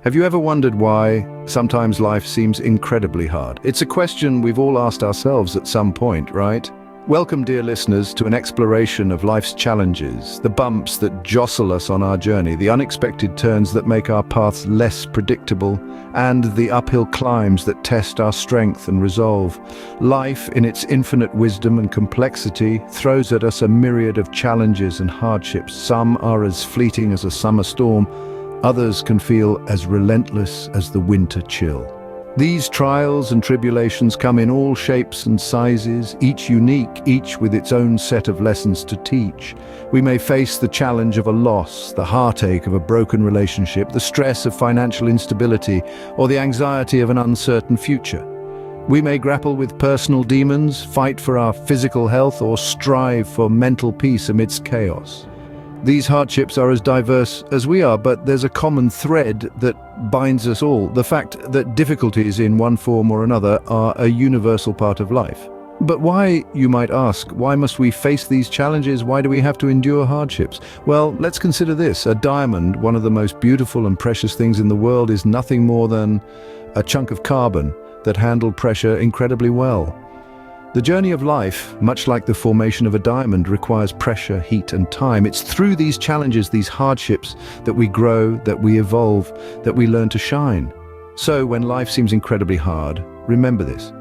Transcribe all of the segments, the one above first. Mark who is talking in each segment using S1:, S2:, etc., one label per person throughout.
S1: Have you ever wondered why sometimes life seems incredibly hard? It's a question we've all asked ourselves at some point, right? Welcome, dear listeners, to an exploration of life's challenges, the bumps that jostle us on our journey, the unexpected turns that make our paths less predictable, and the uphill climbs that test our strength and resolve. Life, in its infinite wisdom and complexity, throws at us a myriad of challenges and hardships. Some are as fleeting as a summer storm, others can feel as relentless as the winter chill. These trials and tribulations come in all shapes and sizes, each unique, each with its own set of lessons to teach. We may face the challenge of a loss, the heartache of a broken relationship, the stress of financial instability, or the anxiety of an uncertain future. We may grapple with personal demons, fight for our physical health, or strive for mental peace amidst chaos. These hardships are as diverse as we are, but there's a common thread that binds us all: the fact that difficulties in one form or another are a universal part of life. But why, you might ask, why must we face these challenges? Why do we have to endure hardships? Well, let's consider this. A diamond, one of the most beautiful and precious things in the world, is nothing more than a chunk of carbon that handled pressure incredibly well. The journey of life, much like the formation of a diamond, requires pressure, heat, and time. It's through these challenges, these hardships, that we grow, that we evolve, that we learn to shine. So, when life seems incredibly hard, remember this.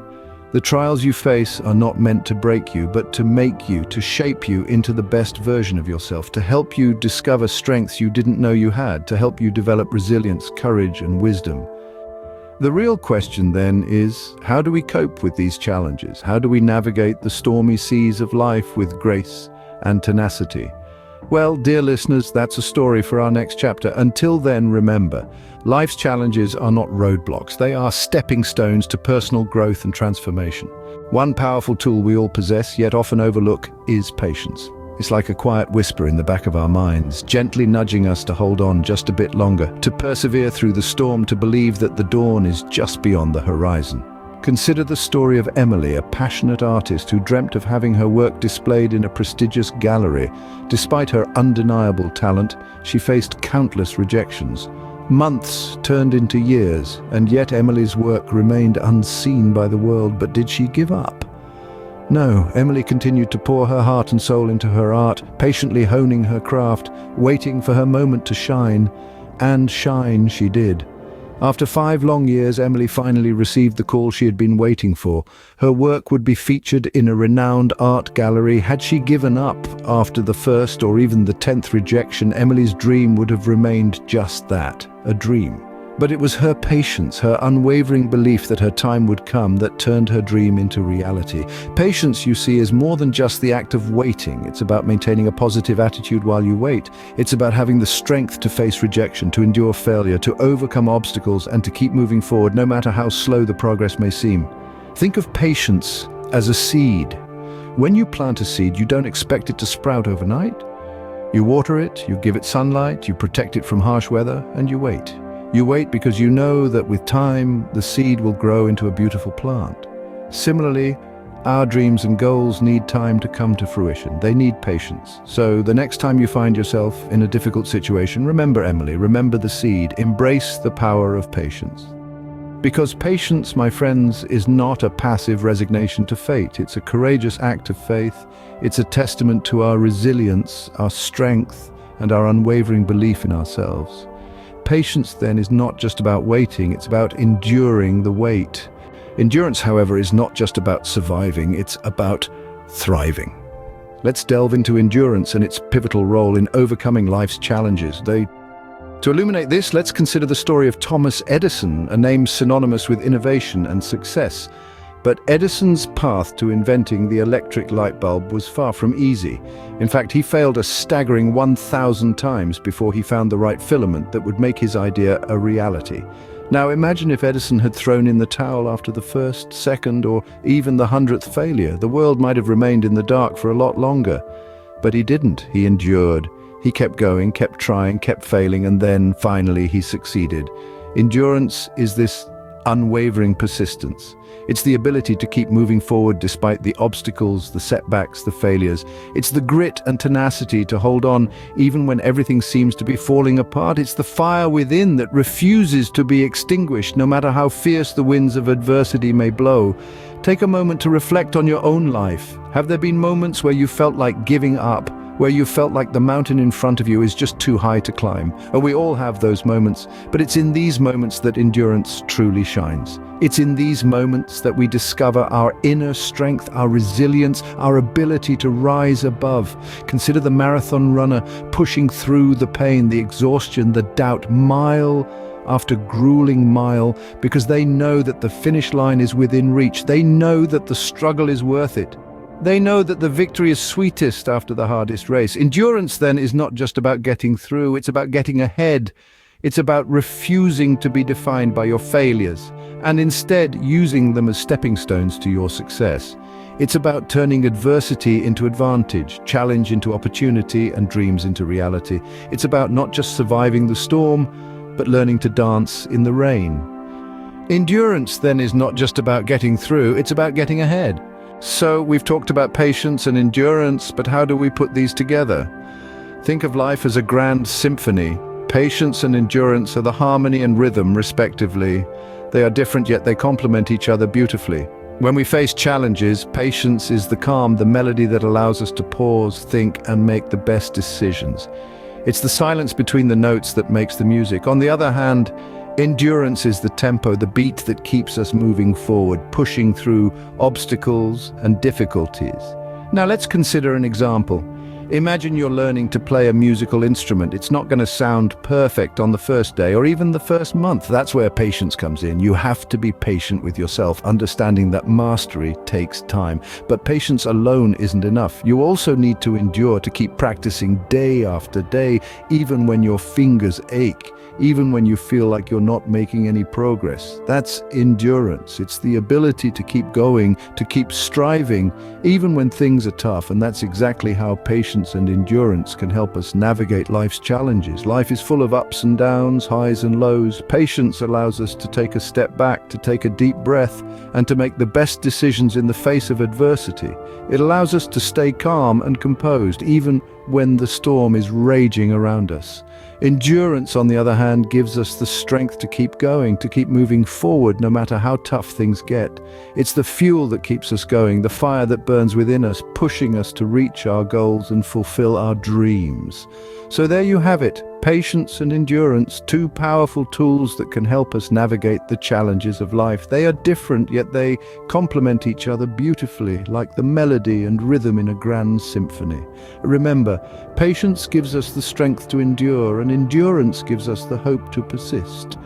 S1: The trials you face are not meant to break you, but to make you, to shape you into the best version of yourself, to help you discover strengths you didn't know you had, to help you develop resilience, courage, and wisdom. The real question then is, how do we cope with these challenges? How do we navigate the stormy seas of life with grace and tenacity? Well, dear listeners, that's a story for our next chapter. Until then, remember, life's challenges are not roadblocks. They are stepping stones to personal growth and transformation. One powerful tool we all possess, yet often overlook, is patience. It's like a quiet whisper in the back of our minds, gently nudging us to hold on just a bit longer, to persevere through the storm, to believe that the dawn is just beyond the horizon. Consider the story of Emily, a passionate artist who dreamt of having her work displayed in a prestigious gallery. Despite her undeniable talent, she faced countless rejections. Months turned into years, and yet Emily's work remained unseen by the world. But did she give up? No, Emily continued to pour her heart and soul into her art, patiently honing her craft, waiting for her moment to shine. And shine she did. After 5 long years, Emily finally received the call she had been waiting for. Her work would be featured in a renowned art gallery. Had she given up after the first or even the 10th rejection, Emily's dream would have remained just that, a dream. But it was her patience, her unwavering belief that her time would come, that turned her dream into reality. Patience, you see, is more than just the act of waiting. It's about maintaining a positive attitude while you wait. It's about having the strength to face rejection, to endure failure, to overcome obstacles, and to keep moving forward, no matter how slow the progress may seem. Think of patience as a seed. When you plant a seed, you don't expect it to sprout overnight. You water it, you give it sunlight, you protect it from harsh weather, and you wait. You wait because you know that with time, the seed will grow into a beautiful plant. Similarly, our dreams and goals need time to come to fruition. They need patience. So the next time you find yourself in a difficult situation, remember Emily, remember the seed, embrace the power of patience. Because patience, my friends, is not a passive resignation to fate. It's a courageous act of faith. It's a testament to our resilience, our strength, and our unwavering belief in ourselves. Patience, then, is not just about waiting, it's about enduring the wait. Endurance, however, is not just about surviving, it's about thriving. Let's delve into endurance and its pivotal role in overcoming life's challenges. To illuminate this, let's consider the story of Thomas Edison, a name synonymous with innovation and success. But Edison's path to inventing the electric light bulb was far from easy. In fact, he failed a staggering 1,000 times before he found the right filament that would make his idea a reality. Now imagine if Edison had thrown in the towel after the first, second, or even the 100th failure. The world might have remained in the dark for a lot longer. But he didn't. He endured. He kept going, kept trying, kept failing, and then finally he succeeded. Endurance is this unwavering persistence. It's the ability to keep moving forward despite the obstacles, the setbacks, the failures. It's the grit and tenacity to hold on even when everything seems to be falling apart. It's the fire within that refuses to be extinguished, no matter how fierce the winds of adversity may blow. Take a moment to reflect on your own life. Have there been moments where you felt like giving up, where you felt like the mountain in front of you is just too high to climb? We all have those moments, but it's in these moments that endurance truly shines. It's in these moments that we discover our inner strength, our resilience, our ability to rise above. Consider the marathon runner pushing through the pain, the exhaustion, the doubt, mile after grueling mile, because they know that the finish line is within reach. They know that the struggle is worth it. They know that the victory is sweetest after the hardest race. Endurance, then, is not just about getting through, it's about getting ahead. It's about refusing to be defined by your failures, and instead using them as stepping stones to your success. It's about turning adversity into advantage, challenge into opportunity, and dreams into reality. It's about not just surviving the storm, but learning to dance in the rain. Endurance, then, is not just about getting through, it's about getting ahead. So we've talked about patience and endurance, but how do we put these together? Think of life as a grand symphony. Patience and endurance are the harmony and rhythm, respectively. They are different, yet they complement each other beautifully. When we face challenges, patience is the calm, the melody that allows us to pause, think, and make the best decisions. It's the silence between the notes that makes the music. On the other hand, endurance is the tempo, the beat that keeps us moving forward, pushing through obstacles and difficulties. Now let's consider an example. Imagine you're learning to play a musical instrument. It's not going to sound perfect on the first day or even the first month. That's where patience comes in. You have to be patient with yourself, understanding that mastery takes time. But patience alone isn't enough. You also need to endure, to keep practicing day after day, even when your fingers ache, even when you feel like you're not making any progress. That's endurance. It's the ability to keep going, to keep striving, even when things are tough. And that's exactly how patience and endurance can help us navigate life's challenges. Life is full of ups and downs, highs and lows. Patience allows us to take a step back, to take a deep breath, and to make the best decisions in the face of adversity. It allows us to stay calm and composed, even when the storm is raging around us. Endurance, on the other hand, gives us the strength to keep going, to keep moving forward no matter how tough things get. It's the fuel that keeps us going, the fire that burns within us, pushing us to reach our goals and fulfill our dreams. So there you have it, patience and endurance, two powerful tools that can help us navigate the challenges of life. They are different, yet they complement each other beautifully, like the melody and rhythm in a grand symphony. Remember, patience gives us the strength to endure, and endurance gives us the hope to persist.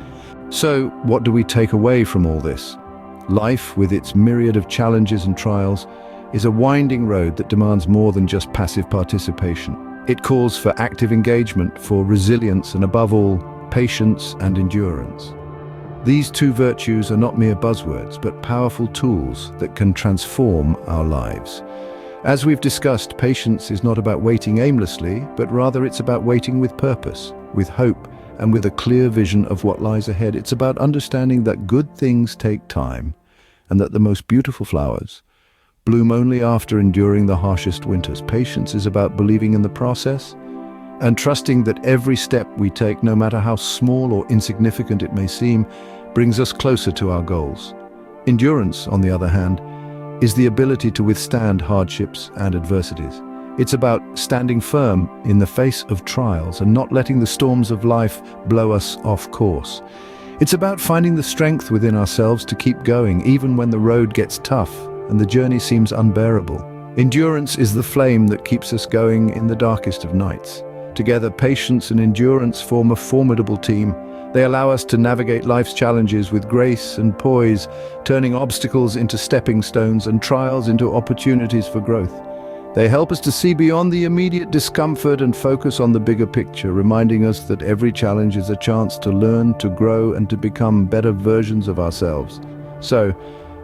S1: So, what do we take away from all this? Life, with its myriad of challenges and trials, is a winding road that demands more than just passive participation. It calls for active engagement, for resilience, and above all, patience and endurance. These two virtues are not mere buzzwords, but powerful tools that can transform our lives. As we've discussed, patience is not about waiting aimlessly, but rather it's about waiting with purpose, with hope, and with a clear vision of what lies ahead. It's about understanding that good things take time, and that the most beautiful flowers bloom only after enduring the harshest winters. Patience is about believing in the process and trusting that every step we take, no matter how small or insignificant it may seem, brings us closer to our goals. Endurance, on the other hand, is the ability to withstand hardships and adversities. It's about standing firm in the face of trials and not letting the storms of life blow us off course. It's about finding the strength within ourselves to keep going, even when the road gets tough and the journey seems unbearable. Endurance is the flame that keeps us going in the darkest of nights. Together, patience and endurance form a formidable team. They allow us to navigate life's challenges with grace and poise, turning obstacles into stepping stones and trials into opportunities for growth. They help us to see beyond the immediate discomfort and focus on the bigger picture, reminding us that every challenge is a chance to learn, to grow, and to become better versions of ourselves. So,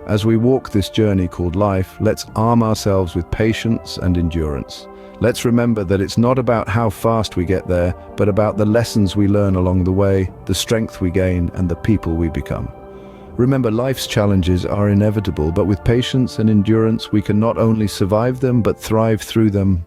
S1: as we walk this journey called life, let's arm ourselves with patience and endurance. Let's remember that it's not about how fast we get there, but about the lessons we learn along the way, the strength we gain, and the people we become. Remember, life's challenges are inevitable, but with patience and endurance, we can not only survive them, but thrive through them.